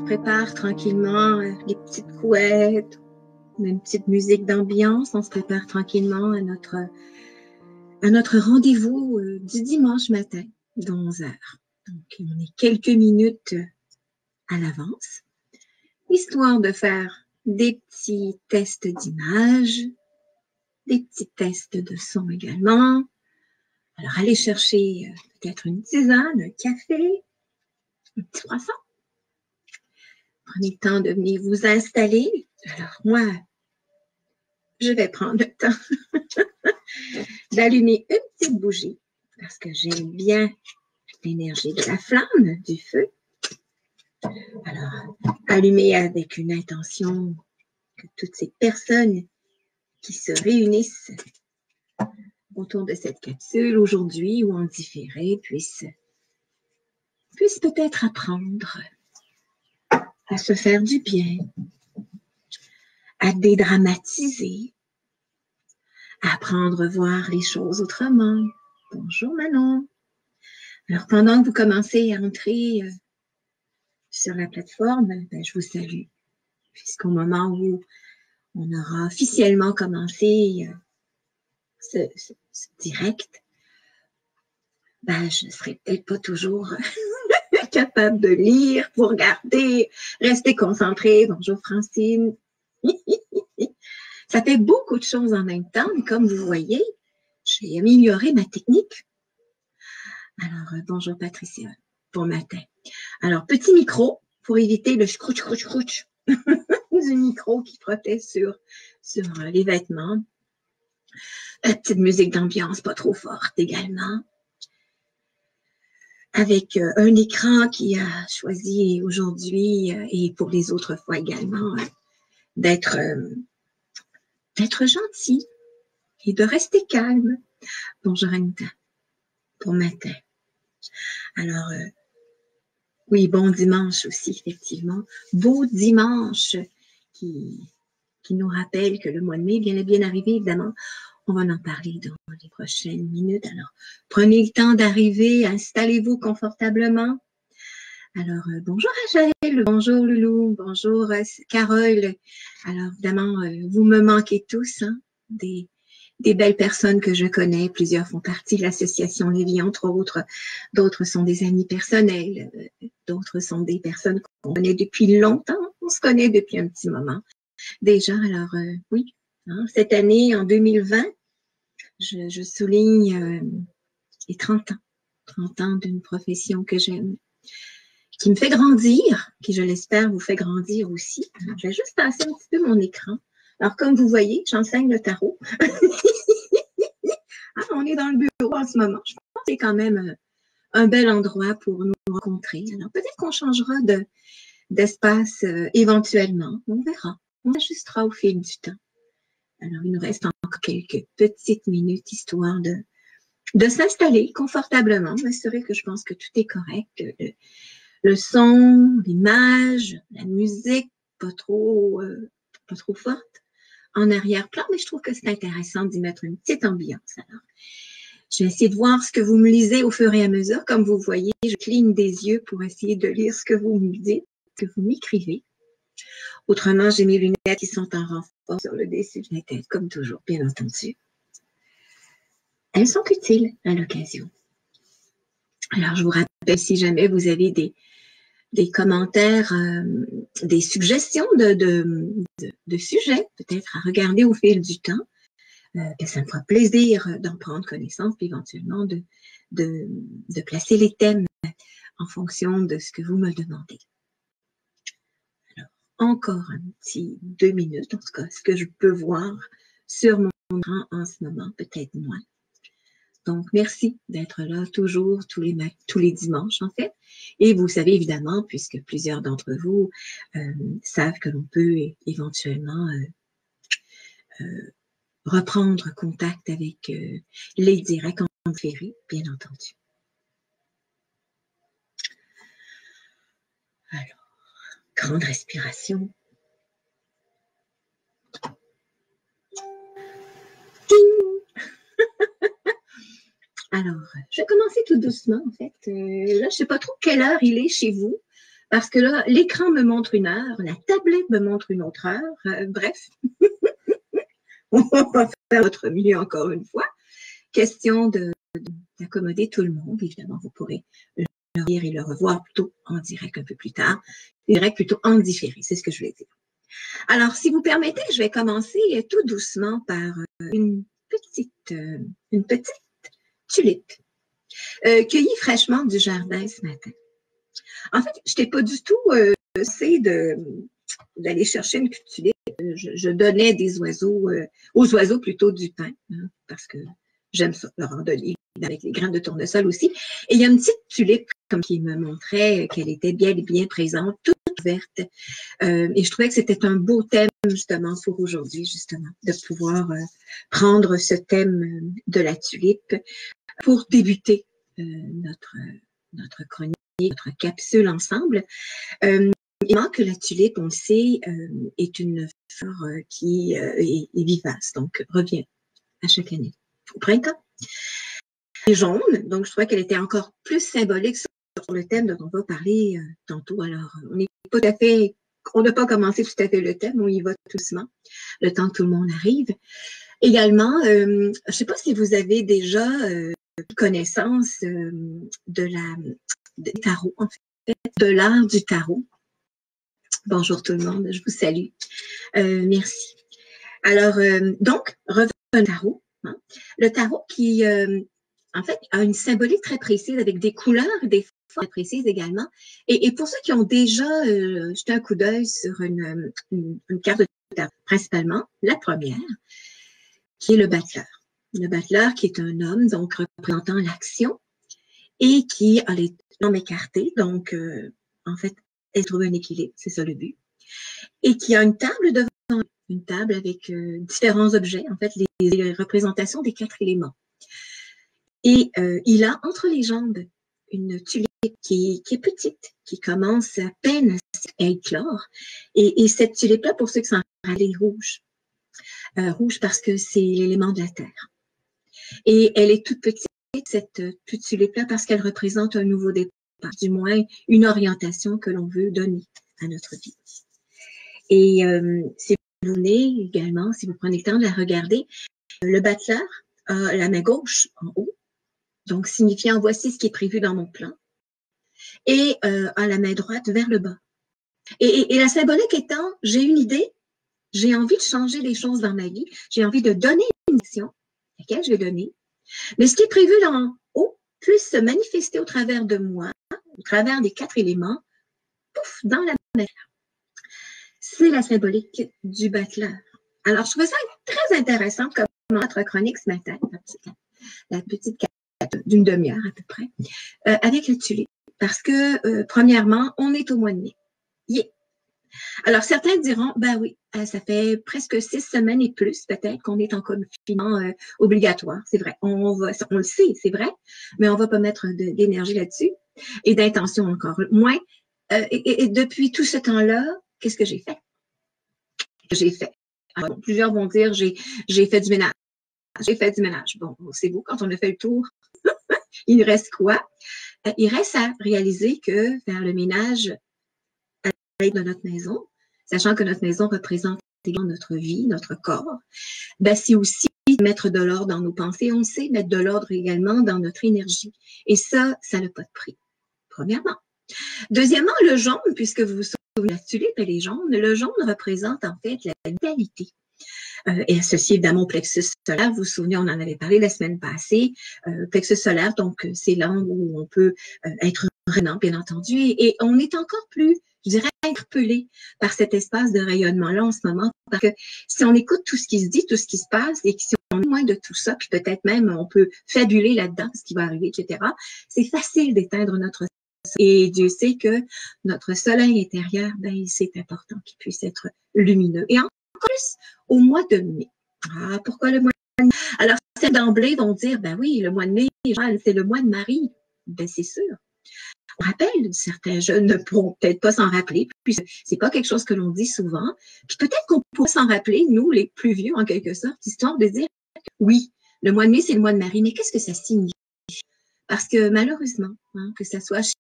prépare tranquillement les petites couettes, une petite musique d'ambiance. On se prépare tranquillement à notre rendez-vous du dimanche matin de 11 heures. Donc, on est quelques minutes à l'avance, histoire de faire des petits tests d'image, des petits tests de son également. Alors, allez chercher peut-être une tisane, un café, un petit croissant. Prenez le temps de venir vous installer. Alors, moi, je vais prendre le temps d'allumer une petite bougie parce que j'aime bien l'énergie de la flamme, du feu. Alors, allumer avec une intention que toutes ces personnes qui se réunissent autour de cette capsule aujourd'hui ou en différé puissent peut-être apprendre à se faire du bien, à dédramatiser, à apprendre à voir les choses autrement. Bonjour Manon. Alors, pendant que vous commencez à entrer sur la plateforme, je vous salue. Puisqu'au moment où on aura officiellement commencé ce direct, je ne serai peut-être pas toujours capable de lire, vous regarder, rester concentré. Bonjour Francine. Ça fait beaucoup de choses en même temps, mais comme vous voyez, j'ai amélioré ma technique. Alors, bonjour Patricia, bon matin. Alors, petit micro pour éviter le scrouch du micro qui frottait sur les vêtements. Petite musique d'ambiance pas trop forte également. Avec un écran qui a choisi aujourd'hui et pour les autres fois également d'être gentil et de rester calme. Bonjour Anita, bon matin. Alors, oui, bon dimanche aussi, effectivement. Beau dimanche qui nous rappelle que le mois de mai vient bien arriver, évidemment. On va en parler dans les prochaines minutes. Alors, prenez le temps d'arriver, installez-vous confortablement. Alors, bonjour Rachel, bonjour Loulou, bonjour Carole. Alors, évidemment, vous me manquez tous, hein, des belles personnes que je connais. Plusieurs font partie de l'association Lévis, entre autres. D'autres sont des amis personnels. D'autres sont des personnes qu'on connaît depuis longtemps. On se connaît depuis un petit moment. Déjà, alors, oui, hein, cette année, en 2020, je souligne les 30 ans. 30 ans d'une profession que j'aime, qui me fait grandir, qui, je l'espère, vous fait grandir aussi. Alors, je vais juste passer un petit peu mon écran. Alors, comme vous voyez, j'enseigne le tarot. On est dans le bureau en ce moment. Je pense que c'est quand même un bel endroit pour nous rencontrer. Alors, peut-être qu'on changera d'espace éventuellement. On verra. On ajustera au fil du temps. Alors, il nous reste encore quelques petites minutes, histoire de s'installer confortablement, m'assurer que je pense que tout est correct. Le son, l'image, la musique, pas trop forte en arrière-plan, mais je trouve que c'est intéressant d'y mettre une petite ambiance. Alors, je vais essayer de voir ce que vous me lisez au fur et à mesure. Comme vous voyez, je cligne des yeux pour essayer de lire ce que vous me dites, ce que vous m'écrivez. Autrement, j'ai mes lunettes qui sont en renfort sur le dessus de la tête, comme toujours, bien entendu. Elles sont utiles à l'occasion. Alors, je vous rappelle, si jamais vous avez des commentaires, des suggestions de sujets, peut-être à regarder au fil du temps, ça me fera plaisir d'en prendre connaissance, puis éventuellement de placer les thèmes en fonction de ce que vous me demandez. Alors, encore un petit 2 minutes, en tout cas, ce que je peux voir sur mon écran en ce moment, peut-être moins. Donc, merci d'être là toujours, tous les dimanches, en fait. Et vous savez, évidemment, puisque plusieurs d'entre vous savent que l'on peut éventuellement reprendre contact avec les directs en différé, bien entendu. Alors, grande respiration. Alors, je vais commencer tout doucement, en fait. Là, je ne sais pas trop quelle heure il est chez vous. parce que là, l'écran me montre 1 heure, la tablette me montre une autre heure. Bref, on va faire notre mieux encore une fois. Question d'accommoder tout le monde. Évidemment, vous pourrez le lire et le revoir plutôt en direct un peu plus tard. Direct plutôt en différé, c'est ce que je voulais dire. Alors, si vous permettez, je vais commencer tout doucement par une petite tulipe cueillie fraîchement du jardin ce matin. En fait, je n'étais pas du tout essayé d'aller chercher une tulipe. Je donnais des oiseaux, aux oiseaux plutôt du pain, hein, parce que j'aime ça, le randonner avec les graines de tournesol aussi. Et il y a une petite tulipe comme qui me montrait qu'elle était bien présente, toute verte. Et je trouvais que c'était un beau thème justement pour aujourd'hui, justement, de pouvoir prendre ce thème de la tulipe pour débuter notre chronique, notre capsule ensemble. Évidemment que la tulipe, on le sait, est une fleur qui est vivace, donc revient à chaque année au printemps. Elle est jaune, donc je trouvais qu'elle était encore plus symbolique sur le thème dont on va parler tantôt. Alors, on n'a pas commencé tout à fait le thème, on y va doucement, le temps que tout le monde arrive. Également, je ne sais pas si vous avez déjà connaissance des tarots, en fait, de l'art du tarot. Bonjour tout le monde, je vous salue. Merci. Alors, donc, revenons au tarot. Hein. Le tarot qui, en fait, a une symbolique très précise avec des couleurs, des formes très précises également. Et pour ceux qui ont déjà jeté un coup d'œil sur une carte de tarot, principalement, la première, qui est le battleur. Le battleur qui est un homme, donc représentant l'action, et qui a les jambes écartées, donc, en fait, elle trouve un équilibre, c'est ça le but. Et qui a une table devant, une table avec différents objets, en fait, les représentations des 4 éléments. Et il a entre les jambes une tulipe qui est petite, qui commence à peine à éclore. Et cette tulipe-là, pour ceux qui s'en rappellent, est rouge. Rouge parce que c'est l'élément de la terre. Et elle est toute petite, cette tulipe-là, parce qu'elle représente un nouveau départ, du moins une orientation que l'on veut donner à notre vie. Et si vous venez également, si vous prenez le temps de la regarder, le battleur a la main gauche en haut, donc signifiant voici ce qui est prévu dans mon plan, et a la main droite vers le bas. Et la symbolique étant, j'ai une idée, j'ai envie de changer les choses dans ma vie, j'ai envie de donner une mission, laquelle je vais donner, mais ce qui est prévu en haut puisse se manifester au travers de moi, au travers des 4 éléments, pouf, dans la matière. C'est la symbolique du battleur. Alors, je trouvais ça très intéressant comme notre chronique ce matin, la petite carte d'une demi-heure à peu près, avec la tulipe. Parce que, premièrement, on est au mois de mai. Yeah. Alors, certains diront, ben oui, ça fait presque 6 semaines et plus, peut-être, qu'on est en confinement obligatoire. C'est vrai, on le sait, c'est vrai, mais on va pas mettre d'énergie là-dessus et d'intention encore moins. Et depuis tout ce temps-là, qu'est-ce que j'ai fait? Alors, bon, plusieurs vont dire, j'ai fait du ménage. J'ai fait du ménage. Bon, c'est beau, quand on a fait le tour, il reste quoi? Il reste à réaliser que faire le ménage à l'aide de notre maison, sachant que notre maison représente également notre vie, notre corps, ben, c'est aussi mettre de l'ordre dans nos pensées. On sait mettre de l'ordre également dans notre énergie. Et ça n'a pas de prix, premièrement. Deuxièmement, le jaune, puisque vous vous souvenez, la tulipe, elle est jaune. Le jaune représente en fait la vitalité. Et associé évidemment au plexus solaire. Vous vous souvenez, on en avait parlé la semaine passée. Plexus solaire, donc c'est là où on peut être rayonnant, bien entendu. Et on est encore plus, je dirais, interpellé par cet espace de rayonnement-là en ce moment. Parce que si on écoute tout ce qui se dit, tout ce qui se passe, et que si on est loin de tout ça, puis peut-être même on peut fabuler là-dedans, ce qui va arriver, etc., c'est facile d'éteindre notre soleil. Et Dieu sait que notre soleil intérieur, ben, c'est important qu'il puisse être lumineux. Et encore plus au mois de mai. Ah, pourquoi le mois de mai? Alors, certains d'emblée vont dire, ben oui, le mois de mai, c'est le mois de Marie. Ben, c'est sûr. On rappelle, certains jeunes ne pourront peut-être pas s'en rappeler, puis c'est pas quelque chose que l'on dit souvent. Puis peut-être qu'on pourrait s'en rappeler, nous, les plus vieux, en quelque sorte, histoire de dire, oui, le mois de mai, c'est le mois de Marie, mais qu'est-ce que ça signifie? Parce que malheureusement, hein, que ça soit chez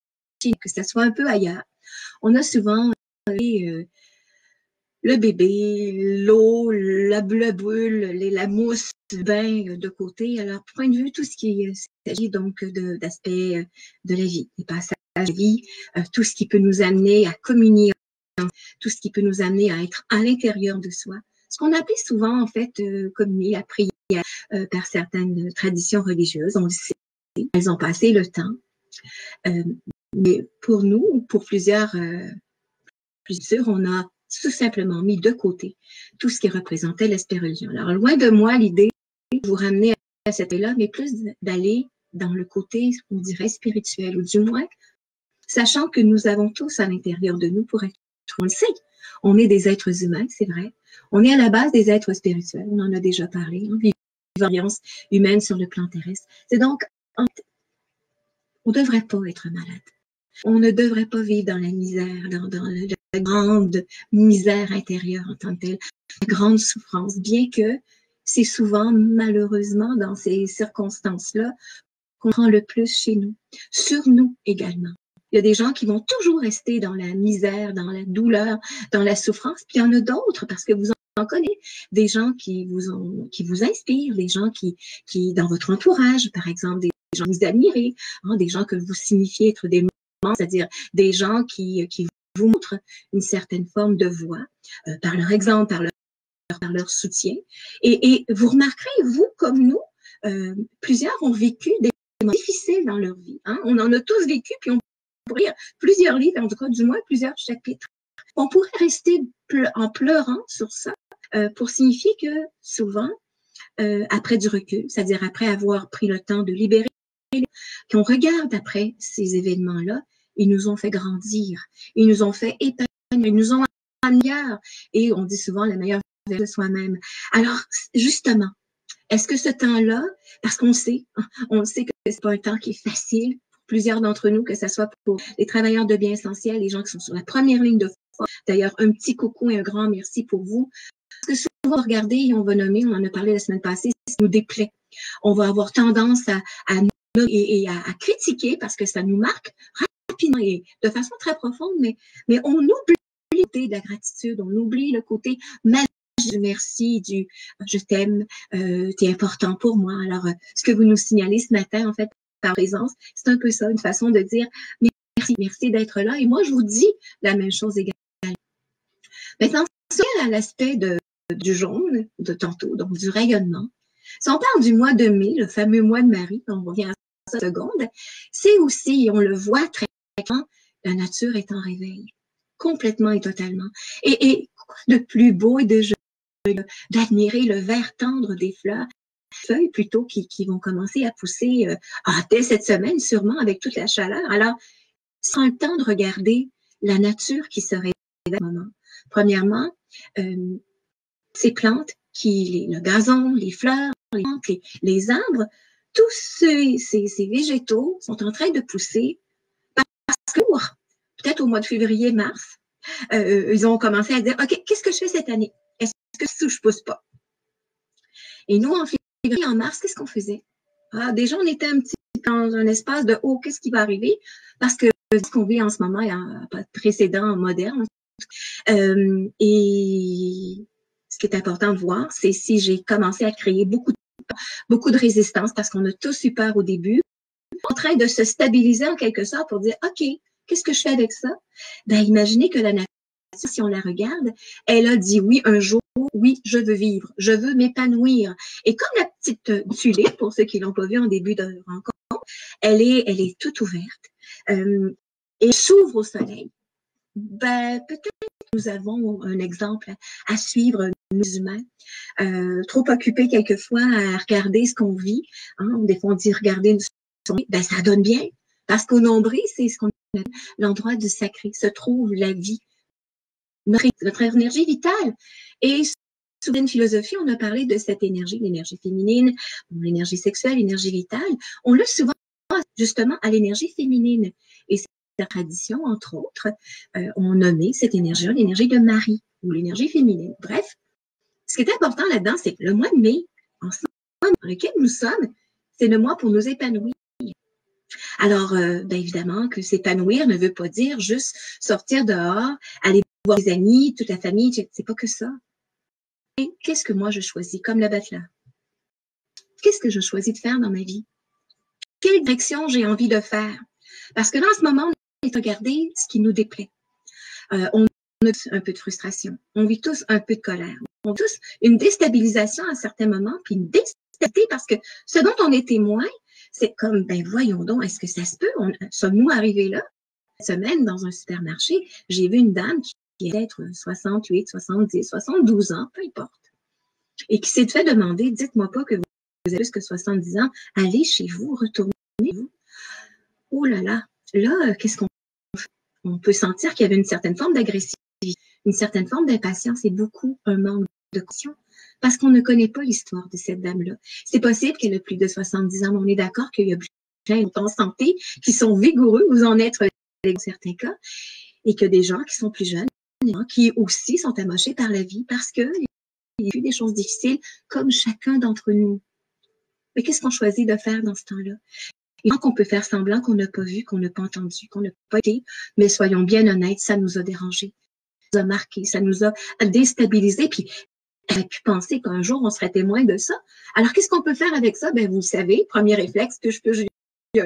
nous, que ça soit un peu ailleurs, On a souvent le bébé, l'eau, la bulle, la mousse, le bain de côté. Alors, point de vue, tout ce qui s'agit donc d'aspect de la vie, des passages de la vie, tout ce qui peut nous amener à communier, tout ce qui peut nous amener à être à l'intérieur de soi. Ce qu'on appelle souvent, en fait, communier, la prière par certaines traditions religieuses. On le sait, elles ont passé le temps. Mais pour nous, pour plusieurs, on a tout simplement mis de côté tout ce qui représentait l'aspect religieux. Alors, loin de moi l'idée de vous ramener à cet aspect-là, mais plus d'aller dans le côté, on dirait, spirituel, ou du moins, sachant que nous avons tous à l'intérieur de nous, pour être, on le sait, on est des êtres humains, c'est vrai. On est à la base des êtres spirituels, on en a déjà parlé, hein, vivance humaine sur le plan terrestre. C'est donc, on ne devrait pas être malade. On ne devrait pas vivre dans la misère, dans la grande misère intérieure en tant que telle, la grande souffrance, bien que c'est souvent, malheureusement, dans ces circonstances-là, qu'on prend le plus chez nous, sur nous également. Il y a des gens qui vont toujours rester dans la misère, dans la douleur, dans la souffrance, puis il y en a d'autres, parce que vous en connaissez, des gens qui vous inspirent, des gens qui, dans votre entourage, par exemple, des gens que vous admirez, hein, des gens que vous signifiez être des c'est-à-dire des gens qui vous montrent une certaine forme de voie, par leur exemple, par leur soutien. Et vous remarquerez, vous comme nous, plusieurs ont vécu des moments difficiles dans leur vie. Hein? On en a tous vécu, puis on pourrait lire plusieurs livres, en tout cas du moins plusieurs chapitres. On pourrait rester en pleurant sur ça pour signifier que souvent, après du recul, c'est-à-dire après avoir pris le temps de libérer, qu'on regarde après ces événements-là, ils nous ont fait grandir, ils nous ont fait épanouir, ils nous ont amélioré, et on dit souvent la meilleure version de soi-même. Alors, justement, est-ce que ce temps-là, parce qu'on sait que c'est pas un temps qui est facile pour plusieurs d'entre nous, que ce soit pour les travailleurs de biens essentiels, les gens qui sont sur la première ligne de front. D'ailleurs, un petit coucou et un grand merci pour vous. Parce que souvent, regardez, et on va nommer, on en a parlé la semaine passée, ça nous déplaît. On va avoir tendance à critiquer parce que ça nous marque rapidement et de façon très profonde, mais on oublie le côté de la gratitude, on oublie le côté magique du merci, du je t'aime, t'es important pour moi. Alors, ce que vous nous signalez ce matin, en fait, par présence, c'est un peu ça, une façon de dire merci d'être là. Et moi, je vous dis la même chose également. Maintenant, c'est à l'aspect du jaune de tantôt, donc du rayonnement. Si on parle du mois de mai, le fameux mois de Marie, on revient à ça une seconde, c'est aussi, on le voit très clairement, la nature est en réveil, complètement et totalement. Et quoi de plus beau et de joli d'admirer le vert tendre des fleurs, feuilles plutôt qui vont commencer à pousser dès cette semaine, sûrement avec toute la chaleur. Alors, c'est le temps de regarder la nature qui se réveille à ce moment. Premièrement, ces plantes, le gazon, les fleurs, les plantes, les arbres, tous ces végétaux sont en train de pousser parce que, peut-être au mois de février, mars, ils ont commencé à dire, OK, qu'est-ce que je fais cette année? Est-ce que je pousse pas? Et nous, en février, en mars, qu'est-ce qu'on faisait? Déjà, on était un petit peu dans un espace de, qu'est-ce qui va arriver? Parce que ce qu'on vit en ce moment, il n'y a pas de précédent moderne. Et ce qui est important de voir, c'est si j'ai commencé à créer beaucoup de résistance parce qu'on a tous eu peur au début, en train de se stabiliser en quelque sorte pour dire, OK, qu'est-ce que je fais avec ça? Ben, imaginez que la nature, si on la regarde, elle a dit oui un jour, oui, je veux vivre, je veux m'épanouir. Et comme la petite tulipe, pour ceux qui l'ont pas vu en début de rencontre, elle est toute ouverte et s'ouvre au soleil. Ben, peut-être que nous avons un exemple à suivre, nous humains, trop occupés quelquefois à regarder ce qu'on vit. Hein? Des fois, on dit regarder son vie, ben, ça donne bien, parce qu'au nombril, c'est ce qu'on appelle l'endroit du sacré, se trouve la vie, notre énergie vitale. Et sous une philosophie, on a parlé de cette énergie, l'énergie féminine, l'énergie sexuelle, l'énergie vitale. On l'a souvent justement à l'énergie féminine. Et la tradition, entre autres, ont nommé cette énergie l'énergie de Marie ou l'énergie féminine. Bref, ce qui est important là-dedans, c'est que le mois de mai, en ce moment dans lequel nous sommes, c'est le mois pour nous épanouir. Alors, bien évidemment que s'épanouir ne veut pas dire juste sortir dehors, aller voir des amis, toute la famille, c'est pas que ça. Et qu'est-ce que moi je choisis comme le bateleur? Qu'est-ce que je choisis de faire dans ma vie? Quelle direction j'ai envie de faire? Parce que là, en ce moment, on est à regarder ce qui nous déplaît. On a tous un peu de frustration. On vit tous un peu de colère. On vit tous une déstabilisation à certains moments, puis une déstabilité parce que ce dont on est témoin, c'est comme, ben voyons donc, est-ce que ça se peut? Sommes-nous arrivés là? Cette semaine, dans un supermarché, j'ai vu une dame qui allait être 68, 70, 72 ans, peu importe, et qui s'est fait demander, dites-moi pas que vous avez plus que 70 ans, allez chez vous, retournez-vous. Oh là, qu'est-ce qu'on fait? On peut sentir qu'il y avait une certaine forme d'agressivité, une certaine forme d'impatience et beaucoup un manque de conscience parce qu'on ne connaît pas l'histoire de cette dame-là. C'est possible qu'elle ait plus de 70 ans, mais on est d'accord qu'il y a plein de gens en santé qui sont vigoureux, vous en êtes dans certains cas, et que des gens qui sont plus jeunes, qui aussi sont amochés par la vie parce qu'il y a eu des choses difficiles comme chacun d'entre nous. Mais qu'est-ce qu'on choisit de faire dans ce temps-là? Et qu'on peut faire semblant qu'on n'a pas vu, qu'on n'a pas entendu, qu'on n'a pas été, mais soyons bien honnêtes, ça nous a dérangés, ça nous a marqués, ça nous a déstabilisés, puis on aurait pu penser qu'un jour on serait témoin de ça. Alors qu'est-ce qu'on peut faire avec ça? Ben vous savez, premier réflexe que je peux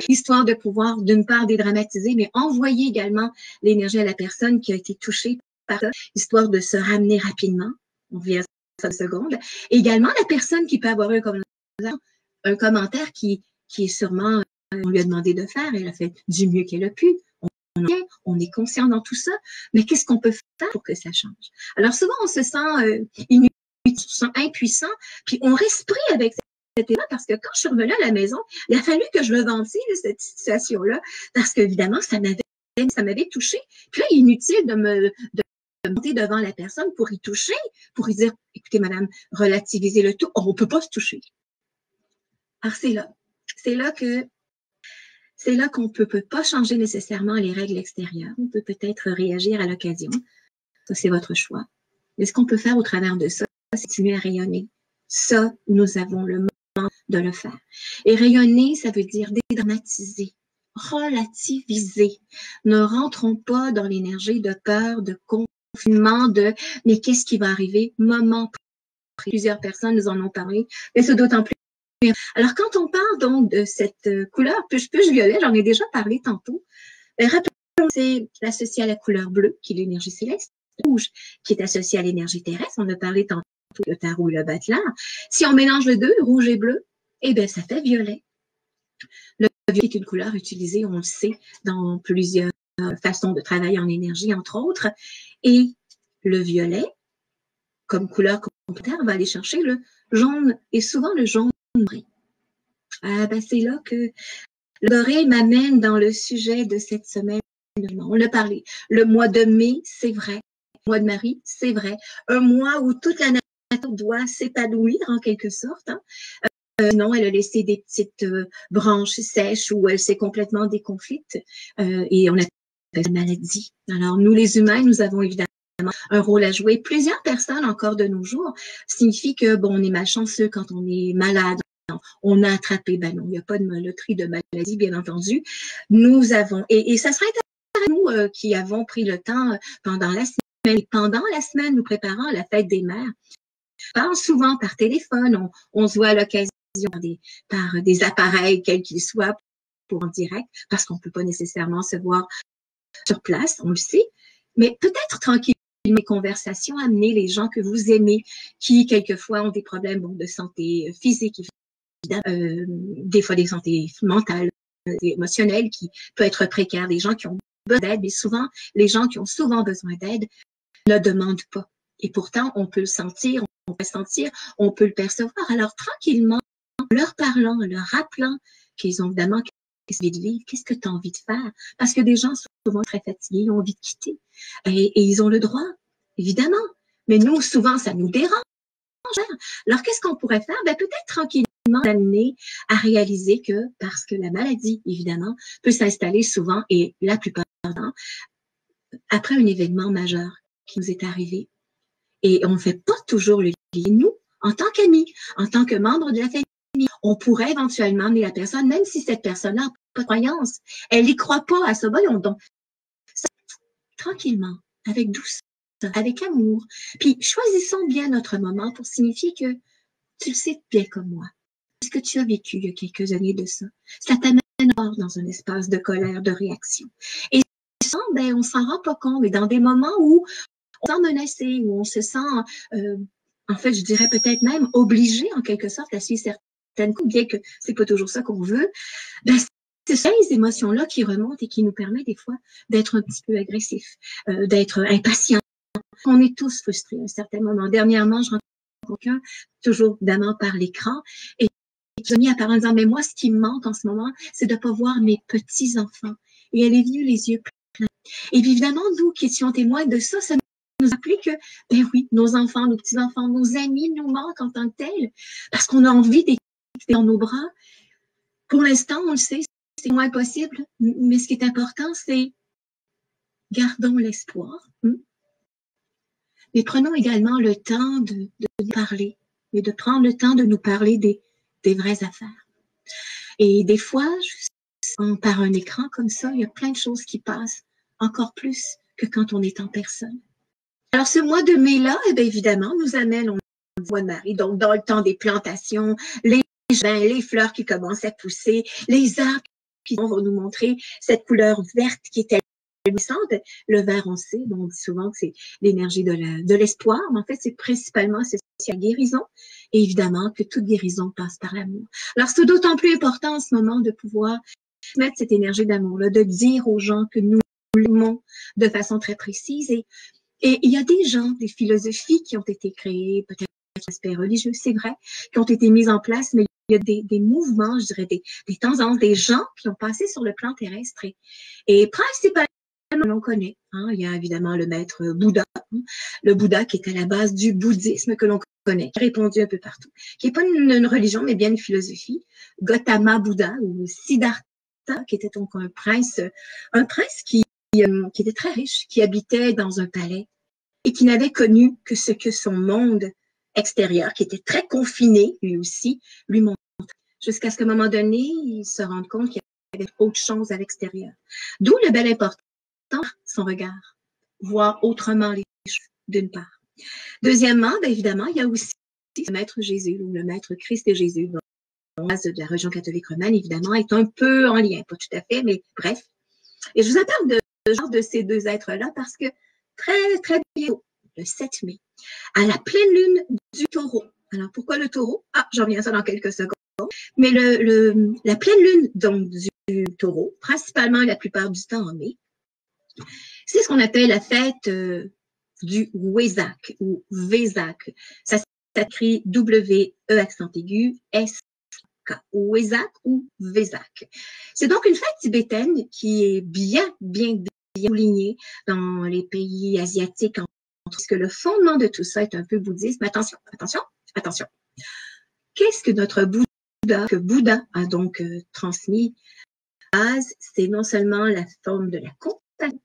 histoire de pouvoir d'une part dédramatiser, mais envoyer également l'énergie à la personne qui a été touchée par ça, histoire de se ramener rapidement. On revient à ça une seconde. Et également la personne qui peut avoir un commentaire qui est sûrement on lui a demandé de faire, elle a fait du mieux qu'elle a pu. On est conscient dans tout ça, mais qu'est-ce qu'on peut faire pour que ça change? Alors souvent, on se sent inutile, on se sent impuissant, puis on reste pris avec cet élan parce que quand je suis revenue à la maison, il a fallu que je me ventile cette situation-là parce qu'évidemment, ça m'avait touchée. Puis là, inutile de monter devant la personne pour y toucher, pour y dire, écoutez, madame, relativisez le tout. Oh, on peut pas se toucher. Alors c'est là qu'on peut pas changer nécessairement les règles extérieures. On peut peut-être réagir à l'occasion. Ça, c'est votre choix. Mais ce qu'on peut faire au travers de ça, c'est continuer à rayonner. Ça, nous avons le moment de le faire. Et rayonner, ça veut dire dédramatiser, relativiser. Ne rentrons pas dans l'énergie de peur, de confinement, mais qu'est-ce qui va arriver? Moment pris. Plusieurs personnes nous en ont parlé, mais c'est d'autant plus. Alors, quand on parle donc de cette couleur plus violet, j'en ai déjà parlé tantôt, rappelons, c'est associé à la couleur bleue, qui est l'énergie céleste, rouge, qui est associée à l'énergie terrestre. On a parlé tantôt le tarot et le bateleur. Si on mélange les deux, rouge et bleu, eh bien, ça fait violet. Le violet est une couleur utilisée, on le sait, dans plusieurs façons de travailler en énergie, entre autres. Et le violet, comme couleur complémentaire, va aller chercher le jaune, et souvent le jaune doré. C'est là que le doré m'amène dans le sujet de cette semaine. On l'a parlé. Le mois de mai, c'est vrai. Le mois de Marie, c'est vrai. Un mois où toute la nature doit s'épanouir en quelque sorte. Non, elle a laissé des petites branches sèches où elle s'est complètement déconfite et on appelle ça la maladie. Alors, nous, les humains, nous avons évidemment un rôle à jouer. Plusieurs personnes encore de nos jours signifie que, bon, on est malchanceux quand on est malade. On a attrapé, ben non, il n'y a pas de loterie de maladie, bien entendu. Nous avons, et ça serait intéressant, nous qui avons pris le temps pendant la semaine, nous préparant à la fête des mères. On parle souvent par téléphone, on se voit à l'occasion par des appareils, quels qu'ils soient, pour en direct, parce qu'on ne peut pas nécessairement se voir sur place, on le sait, mais peut-être tranquillement, mes conversations, amener les gens que vous aimez, qui quelquefois ont des problèmes de santé physique, des fois des santé mentale, émotionnelle, qui peut être précaire, des gens qui ont besoin d'aide, mais souvent, les gens qui ont souvent besoin d'aide ne demandent pas. Et pourtant, on peut le sentir, on peut le percevoir. Alors, tranquillement, en leur parlant, en leur rappelant qu'ils ont évidemment envie de vivre, qu'est-ce que tu as envie de faire? Parce que des gens sont souvent très fatigués, ils ont envie de quitter. Et ils ont le droit, évidemment. Mais nous, souvent, ça nous dérange. Alors, qu'est-ce qu'on pourrait faire? Peut-être tranquillement amener à réaliser que, parce que la maladie, évidemment, peut s'installer souvent et la plupart du temps, après un événement majeur qui nous est arrivé. Et on ne fait pas toujours le lien. Nous, en tant qu'amis, en tant que membres de la famille, on pourrait éventuellement amener la personne, même si cette personne-là pas de croyance. Elle n'y croit pas à ça. Voyons donc. Ça, tranquillement, avec douceur, avec amour. Puis choisissons bien notre moment pour signifier que tu le sais bien comme moi. Ce que tu as vécu il y a quelques années de ça. Ça t'amène hors dans un espace de colère, de réaction. Et ça, ben, on s'en rend pas compte. Mais dans des moments où on se sent menacé, où on se sent, en fait, je dirais peut-être même obligé, en quelque sorte, à suivre certaines coups, bien que c'est pas toujours ça qu'on veut, ben, c'est ces émotions-là qui remontent et qui nous permettent des fois d'être un petit peu agressif, d'être impatient. On est tous frustrés à un certain moment. Dernièrement, je rencontre quelqu'un, toujours évidemment par l'écran, et qui m'a mis à parler en disant, mais moi, ce qui me manque en ce moment, c'est de pas voir mes petits-enfants. Et elle est venue les yeux pleins. Et puis évidemment, nous qui étions témoins de ça, ça nous a appris que, ben oui, nos enfants, nos petits-enfants, nos amis nous manquent en tant que tels, parce qu'on a envie d'être dans nos bras. Pour l'instant, on le sait, c'est moins possible, mais ce qui est important, c'est gardons l'espoir. Mais prenons également le temps de parler et de prendre le temps de nous parler des vraies affaires. Et des fois, par un écran comme ça, il y a plein de choses qui passent, encore plus que quand on est en personne. Alors, ce mois de mai-là, eh bien, évidemment, nous amène au mois de Marie, donc dans le temps des plantations, les jardins, les fleurs qui commencent à pousser, les arbres qui vont nous montrer cette couleur verte qui est puissante. Le vert, on sait, on dit souvent que c'est l'énergie de l'espoir, mais en fait, c'est principalement associé à la guérison, et évidemment que toute guérison passe par l'amour. Alors, c'est d'autant plus important en ce moment de pouvoir mettre cette énergie d'amour-là, de dire aux gens que nous l'aimons de façon très précise. Et il y a des gens, des philosophies qui ont été créées, peut-être aspect religieux, c'est vrai, qui ont été mises en place, mais il y a des mouvements, je dirais, des tendances, des gens qui ont passé sur le plan terrestre. Et principalement, on connaît. Il y a évidemment le maître Bouddha, le Bouddha qui est à la base du bouddhisme que l'on connaît, qui a répandu un peu partout, qui n'est pas une religion, mais bien une philosophie. Gautama Bouddha ou Siddhartha, qui était donc un prince qui était très riche, qui habitait dans un palais et qui n'avait connu que ce que son monde extérieur, qui était très confiné, lui aussi, lui montrait. Jusqu'à ce qu'à un moment donné, il se rende compte qu'il y avait autre chose à l'extérieur. D'où le bel important, son regard, voir autrement les choses, d'une part. Deuxièmement, bien évidemment, il y a aussi le maître Jésus, ou le maître Christ et Jésus. La base de la religion catholique romaine, évidemment, est un peu en lien, pas tout à fait, mais bref. Et je vous parle de ces deux êtres-là parce que très, très bientôt, le 7 mai, à la pleine lune du Taureau. Alors, pourquoi le Taureau? J'en reviens à ça dans quelques secondes. Mais la pleine lune donc, du Taureau, principalement la plupart du temps en mai, c'est ce qu'on appelle la fête du Wesak ou Vesak. Ça s'écrit W-E accent aigu, S-K, Wesak ou Vesak. C'est donc une fête tibétaine qui est bien soulignée dans les pays asiatiques, parce que le fondement de tout ça est un peu bouddhiste. Mais attention. Qu'est-ce que notre Bouddha, que Bouddha a donc transmis? C'est non seulement la forme de la compassion,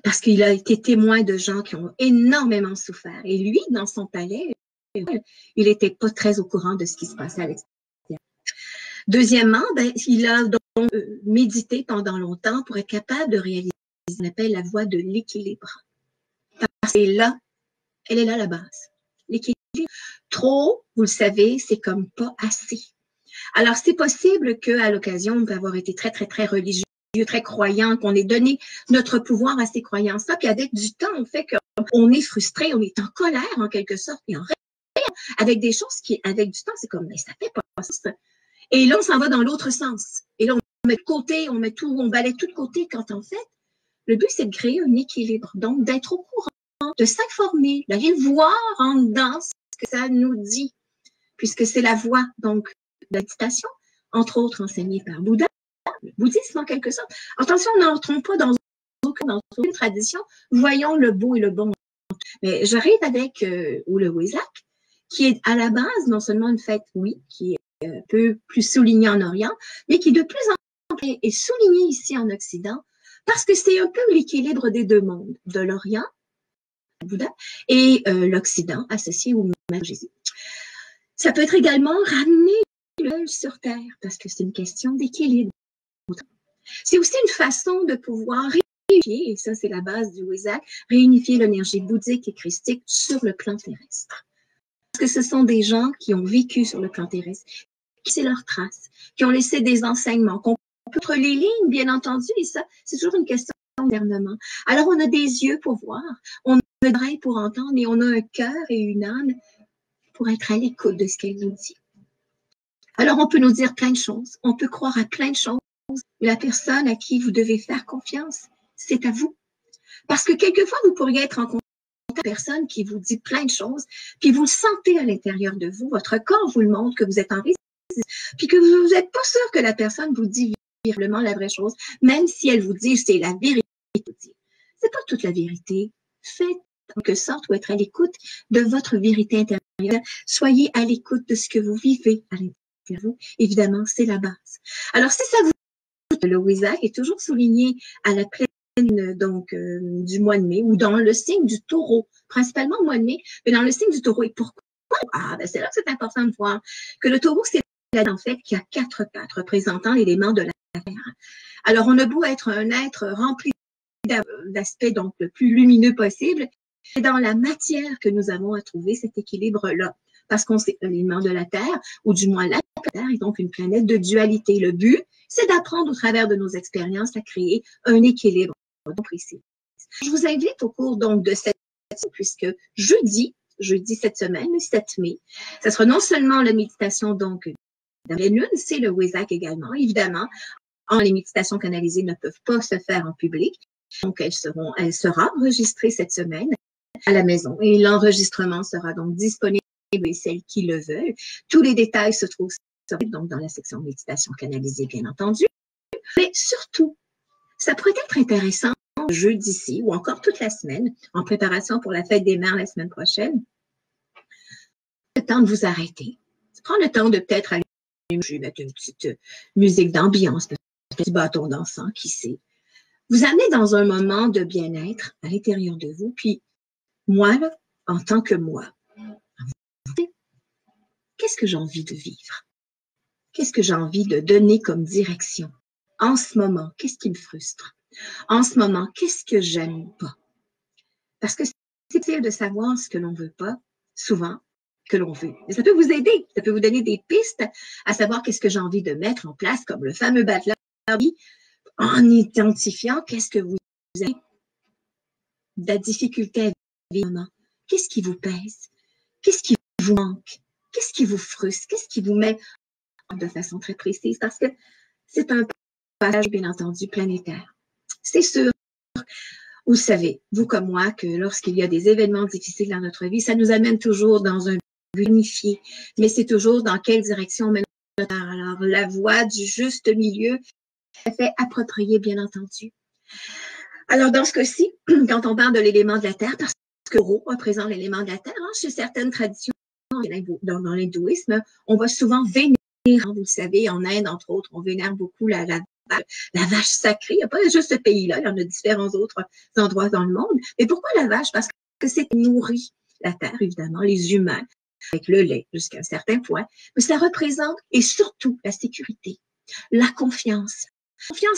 parce qu'il a été témoin de gens qui ont énormément souffert. Et lui, dans son palais, il n'était pas très au courant de ce qui se passait à l'extérieur. Deuxièmement, il a donc médité pendant longtemps pour être capable de réaliser ce qu'on appelle la voie de l'équilibre. Parce que là, elle est là la base. L'équilibre. Trop, vous le savez, c'est comme pas assez. Alors, c'est possible qu'à l'occasion, on peut avoir été très, très, très religieux, très croyant, qu'on ait donné notre pouvoir à ces croyances-là, puis avec du temps, on fait qu'on est frustré, on est en colère en quelque sorte, et en réaction avec des choses qui, avec du temps, c'est comme, mais ça fait pas ça. Et là, on s'en va dans l'autre sens. Et là, on met de côté, on balaie tout de côté, quand en fait, le but, c'est de créer un équilibre. Donc, d'être au courant, de s'informer, d'aller voir en dedans ce que ça nous dit, puisque c'est la voie, donc, de la méditation, entre autres enseignée par Bouddha, le bouddhisme en quelque sorte. Attention, n'entrons pas dans aucune tradition, voyons le beau et le bon. Mais j'arrive avec ou le Wesak, qui est à la base non seulement une fête, oui, qui est un peu plus soulignée en Orient, mais qui de plus en plus est soulignée ici en Occident, parce que c'est un peu l'équilibre des deux mondes, de l'Orient, Bouddha, et l'Occident associé au Maître Jésus. Ça peut être également ramener le sur Terre, parce que c'est une question d'équilibre. C'est aussi une façon de pouvoir réunifier, et ça c'est la base du Wesak, réunifier l'énergie bouddhique et christique sur le plan terrestre. Parce que ce sont des gens qui ont vécu sur le plan terrestre, qui ont laissé leurs traces, qui ont laissé des enseignements, qu'on peut entre les lignes, bien entendu, et ça, c'est toujours une question d'environnement. Alors, on a des yeux pour voir, on a des oreilles pour entendre, et on a un cœur et une âme pour être à l'écoute de ce qu'elle nous dit. Alors, on peut nous dire plein de choses, on peut croire à plein de choses, mais la personne à qui vous devez faire confiance, c'est à vous. Parce que quelquefois, vous pourriez être en contact avec une personne qui vous dit plein de choses, puis vous le sentez à l'intérieur de vous, votre corps vous le montre que vous êtes en risque, puis que vous n'êtes pas sûr que la personne vous dit véritablement la vraie chose, même si elle vous dit c'est la vérité. C'est pas toute la vérité. Faites en quelque sorte ou être à l'écoute de votre vérité intérieure. Soyez à l'écoute de ce que vous vivez à l'intérieur de vous. Évidemment, c'est la base. Alors, si ça vous le Wesak est toujours souligné à la pleine du mois de mai ou dans le signe du taureau, principalement au mois de mai, mais dans le signe du taureau. Et pourquoi? Ah, ben c'est là que c'est important de voir que le taureau, c'est en fait qui a 4 pattes représentant l'élément de la terre. Alors, on a beau être un être rempli d'aspects donc le plus lumineux possible, c'est dans la matière que nous avons à trouver cet équilibre-là. Parce qu'on sait l'élément de la Terre, ou du moins la Terre est donc une planète de dualité. Le but, c'est d'apprendre au travers de nos expériences à créer un équilibre précis. Je vous invite au cours donc de cette puisque jeudi cette semaine, le 7 mai, ce sera non seulement la méditation donc dans les lunes, c'est le Wesak également, évidemment. Les méditations canalisées ne peuvent pas se faire en public, donc elle sera enregistrée cette semaine à la maison et l'enregistrement sera donc disponible et celles qui le veulent. Tous les détails se trouvent donc dans la section méditation canalisée, bien entendu. Mais surtout, ça pourrait être intéressant jeudi-ci ou encore toute la semaine, en préparation pour la fête des mères la semaine prochaine, le temps de vous arrêter. Prendre le temps de peut-être aller mettre une petite musique d'ambiance, un petit bâton d'encens, qui sait. Vous amener dans un moment de bien-être à l'intérieur de vous, puis moi, là, en tant que moi, qu'est-ce que j'ai envie de vivre? Qu'est-ce que j'ai envie de donner comme direction? En ce moment, qu'est-ce qui me frustre? En ce moment, qu'est-ce que j'aime pas? Parce que c'est difficile de savoir ce que l'on veut pas, souvent, que l'on veut. Mais ça peut vous aider, ça peut vous donner des pistes à savoir qu'est-ce que j'ai envie de mettre en place, comme le fameux Butler, en identifiant qu'est-ce que vous avez de la difficulté à vivre. Qu'est-ce qui vous pèse? Qu'est-ce qui vous manque? Qu'est-ce qui vous frustre? Qu'est-ce qui vous met de façon très précise? Parce que c'est un passage, bien entendu, planétaire. C'est sûr, vous savez, vous comme moi, que lorsqu'il y a des événements difficiles dans notre vie, ça nous amène toujours dans un but unifié, mais c'est toujours dans quelle direction on mène notre terre. Alors, la voie du juste milieu est fait appropriée, bien entendu. Alors, dans ce cas-ci, quand on parle de l'élément de la terre, parce que Ro représente l'élément de la terre, hein, chez certaines traditions, dans l'hindouisme, on va souvent vénérer, hein, vous le savez, en Inde, entre autres, on vénère beaucoup la vache sacrée. Il n'y a pas juste ce pays-là, il y en a différents autres endroits dans le monde. Mais pourquoi la vache? Parce que c'est nourri la terre, évidemment, les humains, avec le lait jusqu'à un certain point. Mais ça représente, et surtout, la sécurité, la confiance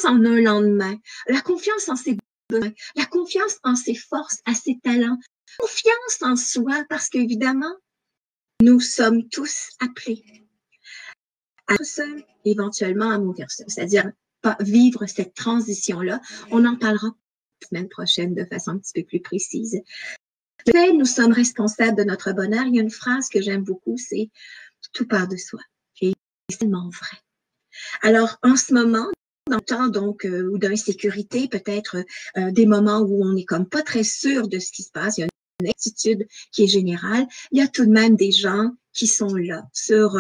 en un lendemain, la confiance en ses besoins, la confiance en ses forces, à ses talents, confiance en soi, parce qu'évidemment, nous sommes tous appelés à être seuls, éventuellement à mourir seuls, c'est-à-dire pas vivre cette transition-là. On en parlera la semaine prochaine de façon un petit peu plus précise. Mais nous sommes responsables de notre bonheur. Il y a une phrase que j'aime beaucoup, c'est « tout part de soi ». Et c'est tellement vrai. Alors, en ce moment, dans le temps donc ou d'insécurité, peut-être des moments où on n'est comme pas très sûr de ce qui se passe, il y a une attitude qui est générale, il y a tout de même des gens qui sont là, sur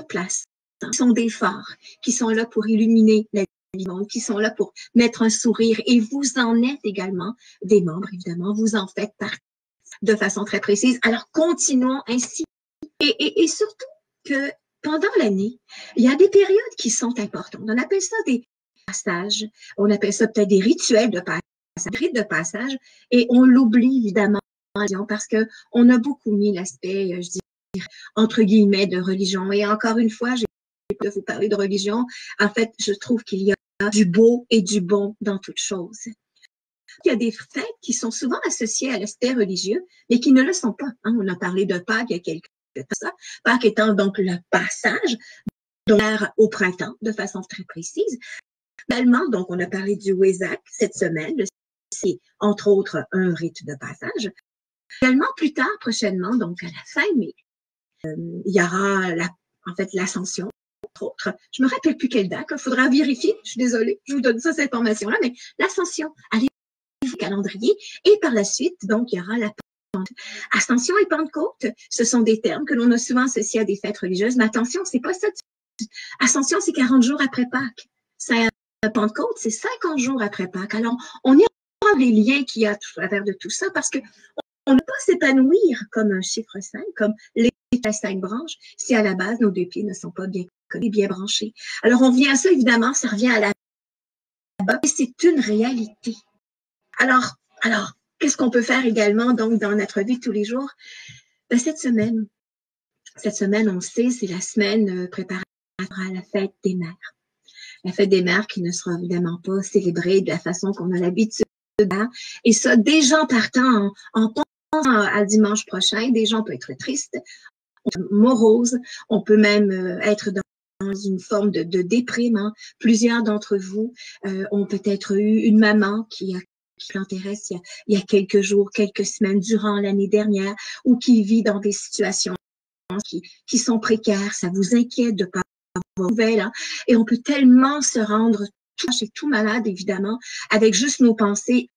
place, qui sont des phares, qui sont là pour illuminer la vie du monde, qui sont là pour mettre un sourire, et vous en êtes également des membres, évidemment, vous en faites partie de façon très précise. Alors, continuons ainsi. Et surtout que pendant l'année, il y a des périodes qui sont importantes. On appelle ça des passages, on appelle ça peut-être des rituels de passage, des rites de passage, et on l'oublie évidemment parce que on a beaucoup mis l'aspect, je dirais, entre guillemets, de religion. Et encore une fois, j'ai pas de vous parler de religion. En fait, je trouve qu'il y a du beau et du bon dans toutes choses. Il y a des fêtes qui sont souvent associées à l'aspect religieux, mais qui ne le sont pas. Hein. On a parlé de Pâques il y a quelques temps. Pâques étant donc le passage au printemps, de façon très précise. Finalement, donc, on a parlé du Wesak cette semaine. C'est, entre autres, un rite de passage. Également, plus tard, prochainement, donc à la fin mai, il y aura l'Ascension, entre autres. Je me rappelle plus quelle date. Il faudra vérifier. Je suis désolée, je vous donne ça, cette information-là, mais l'Ascension, allez au calendrier. Et par la suite, donc, il y aura la Pentecôte. Ascension et Pentecôte, ce sont des termes que l'on a souvent associés à des fêtes religieuses, mais attention, c'est pas ça. Ascension, c'est 40 jours après Pâques. Pentecôte, c'est 50 jours après Pâques. Alors, on y voit les liens qu'il y a à travers de tout ça parce que on ne peut pas s'épanouir comme un chiffre 5, comme les 5 branches, si à la base, nos 2 pieds ne sont pas bien collés, bien branchés. Alors, on vient à ça, évidemment, ça revient à la base, c'est une réalité. Alors, qu'est-ce qu'on peut faire également, donc, dans notre vie de tous les jours? Ben, cette semaine, on sait, c'est la semaine préparatoire à la fête des mères. La fête des mères qui ne sera évidemment pas célébrée de la façon qu'on a l'habitude. Et ça, des gens partant en pensant à dimanche prochain, des gens peuvent être tristes, moroses, on peut même être dans une forme de déprime. Hein. Plusieurs d'entre vous ont peut-être eu une maman qui l'intéresse il y a quelques jours, quelques semaines, durant l'année dernière, ou qui vit dans des situations qui sont précaires. Ça vous inquiète de pas nouvelles, hein? Et on peut tellement se rendre tout malade, évidemment, avec juste nos pensées.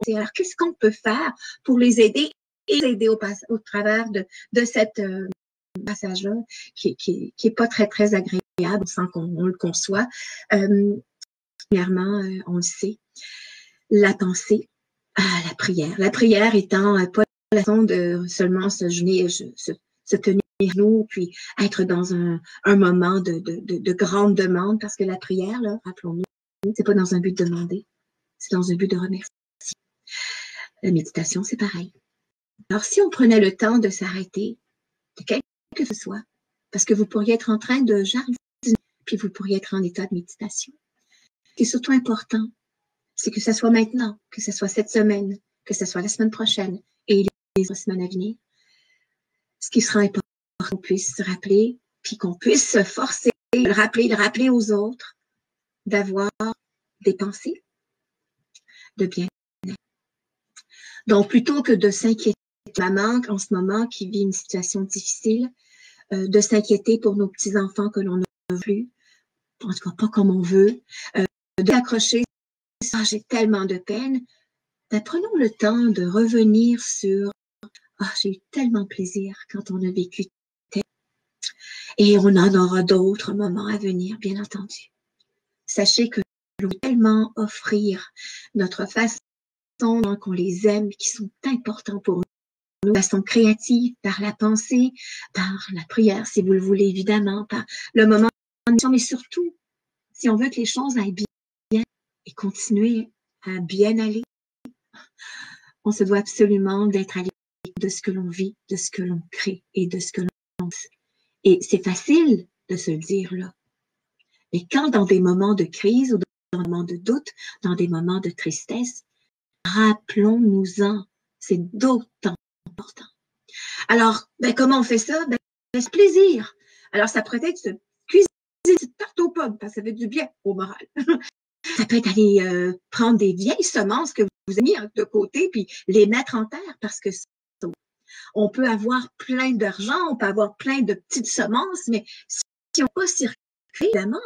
Alors, qu'est-ce qu'on peut faire pour les aider et les aider au travers de cette passage-là qui est pas très, très agréable sans qu'on le conçoit. Premièrement, on le sait, la pensée, la prière. La prière étant pas la façon de seulement se tenir nous, puis être dans un moment de grande demande, parce que la prière, là, rappelons-nous, c'est pas dans un but de demander, c'est dans un but de remercier. La méditation, c'est pareil. Alors, si on prenait le temps de s'arrêter, de quelque que ce soit, parce que vous pourriez être en train de jardiner, puis vous pourriez être en état de méditation. Ce qui est surtout important, c'est que ça soit maintenant, que ce soit cette semaine, que ce soit la semaine prochaine et les semaines à venir. Ce qui sera important, qu'on puisse se rappeler, puis qu'on puisse se forcer, le rappeler aux autres, d'avoir des pensées de bien-être. Donc, plutôt que de s'inquiéter de maman en ce moment qui vit une situation difficile, de s'inquiéter pour nos petits-enfants que l'on ne veut plus, en tout cas pas comme on veut, d'accrocher, j'ai tellement de peine, ben, prenons le temps de revenir sur j'ai eu tellement de plaisir quand on a vécu tel. Et on en aura d'autres moments à venir, bien entendu. Sachez que nous voulons tellement offrir notre façon qu'on les aime, qui sont importants pour nous, de façon créative, par la pensée, par la prière, si vous le voulez, évidemment, par le moment de mais surtout, si on veut que les choses aillent bien et continuer à bien aller, on se doit absolument d'être à l'écoute de ce que l'on vit, de ce que l'on crée et de ce que l'on pense. Et c'est facile de se le dire là. Mais quand dans des moments de crise ou dans des moments de doute, dans des moments de tristesse, rappelons-nous-en. C'est d'autant important. Alors, comment on fait ça? C'est plaisir. Alors, ça pourrait être cuisiner cette tarte aux pommes, parce que ça fait du bien au moral. Ça peut être aller prendre des vieilles semences que vous avez mis de côté, puis les mettre en terre, parce que on peut avoir plein d'argent, on peut avoir plein de petites semences, mais si on n'a pas circulé, évidemment,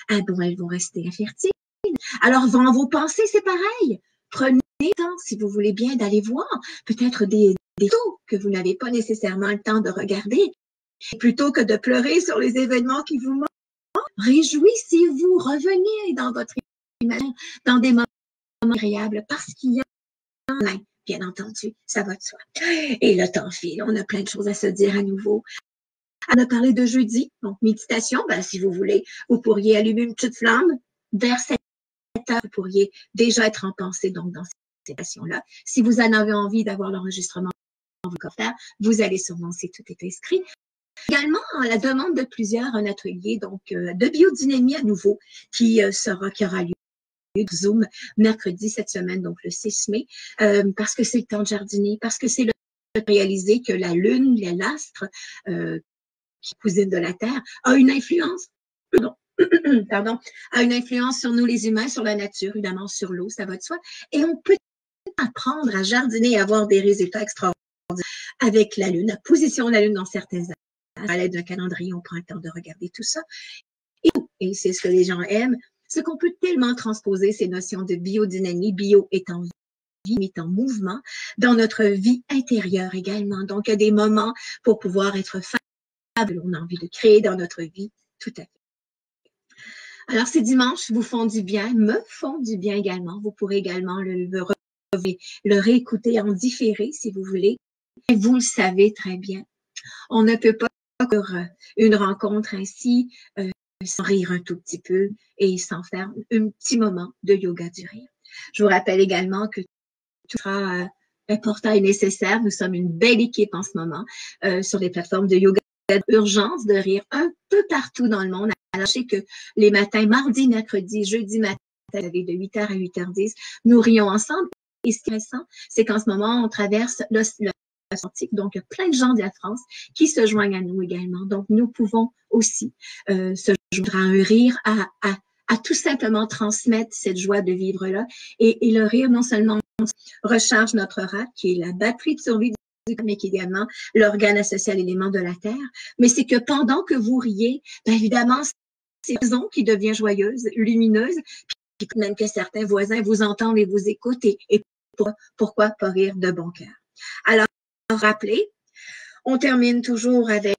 elles vont rester infertiles. Alors, dans vos pensées, c'est pareil. Prenez le temps, si vous voulez bien, d'aller voir peut-être des photos que vous n'avez pas nécessairement le temps de regarder. Et plutôt que de pleurer sur les événements qui vous manquent, réjouissez-vous, revenez dans votre imagination, dans des moments agréables, parce qu'il y a un bien entendu, ça va de soi. Et le temps file, on a plein de choses à se dire à nouveau. On a parlé de jeudi, donc méditation, si vous voulez, vous pourriez allumer une petite flamme vers 7 heures, vous pourriez déjà être en pensée donc dans cette méditation-là. Si vous en avez envie d'avoir l'enregistrement, vous allez sur mon site, tout est inscrit. Également, à la demande de plusieurs, un atelier donc de biodynamie à nouveau qui aura lieu de Zoom mercredi cette semaine, donc le 6 mai, parce que c'est le temps de jardiner, parce que c'est le temps de réaliser que la Lune, l'astre, qui est cousine de la Terre, a une influence, pardon, a une influence sur nous les humains, sur la nature, évidemment sur l'eau, ça va de soi. Et on peut apprendre à jardiner et avoir des résultats extraordinaires avec la Lune, la position de la Lune dans certains astres. À l'aide d'un calendrier, on prend le temps de regarder tout ça. Et c'est ce que les gens aiment, c'est qu'on peut tellement transposer ces notions de biodynamie, bio étant vie, étant mouvement, dans notre vie intérieure également. Donc, il y a des moments pour pouvoir être fable, on a envie de créer dans notre vie, tout à fait. Alors, ces dimanches vous font du bien, me font du bien également. Vous pourrez également le réécouter en différé, si vous voulez. Et vous le savez très bien. On ne peut pas faire une rencontre ainsi sans rire un tout petit peu et sans faire un petit moment de yoga du rire. Je vous rappelle également que tout sera important et nécessaire. Nous sommes une belle équipe en ce moment sur les plateformes de yoga d'urgence de rire un peu partout dans le monde. Alors, je sais que les matins, mardi, mercredi, jeudi matin, de 8h à 8h10, nous rions ensemble. Et ce qui est intéressant, c'est qu'en ce moment, on traverse l'Atlantique. Donc, il y a plein de gens de la France qui se joignent à nous également. Donc, nous pouvons aussi se joindre à un rire, à tout simplement transmettre cette joie de vivre-là. Et le rire, non seulement recharge notre rate, qui est la batterie de survie du corps, mais qui est également l'organe associé à l'élément de la terre. Mais c'est que pendant que vous riez, bien évidemment, c'est la maison qui devient joyeuse, lumineuse, puis même que certains voisins vous entendent et vous écoutent. Et pourquoi pas rire de bon cœur? Alors, rappelez, on termine toujours avec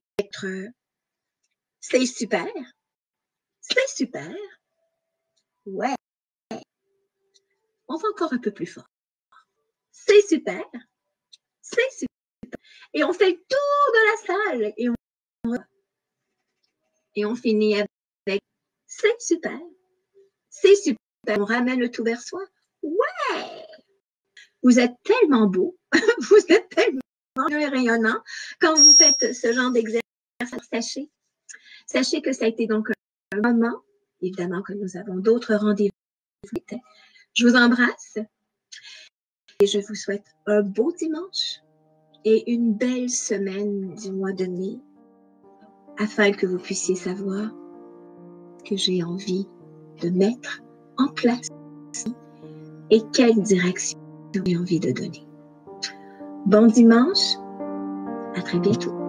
c'est super. C'est super. Ouais. On va encore un peu plus fort. C'est super. C'est super. Et on fait le tour de la salle et on finit avec c'est super. C'est super. On ramène le tout vers soi. Ouais. Vous êtes tellement beau. Vous êtes tellement rayonnant quand vous faites ce genre d'exercice. Sachez que ça a été donc un moment, évidemment que nous avons d'autres rendez-vous. Je vous embrasse et je vous souhaite un beau dimanche et une belle semaine du mois de mai afin que vous puissiez savoir que j'ai envie de mettre en place et quelle direction j'ai envie de donner. Bon dimanche, à très bientôt.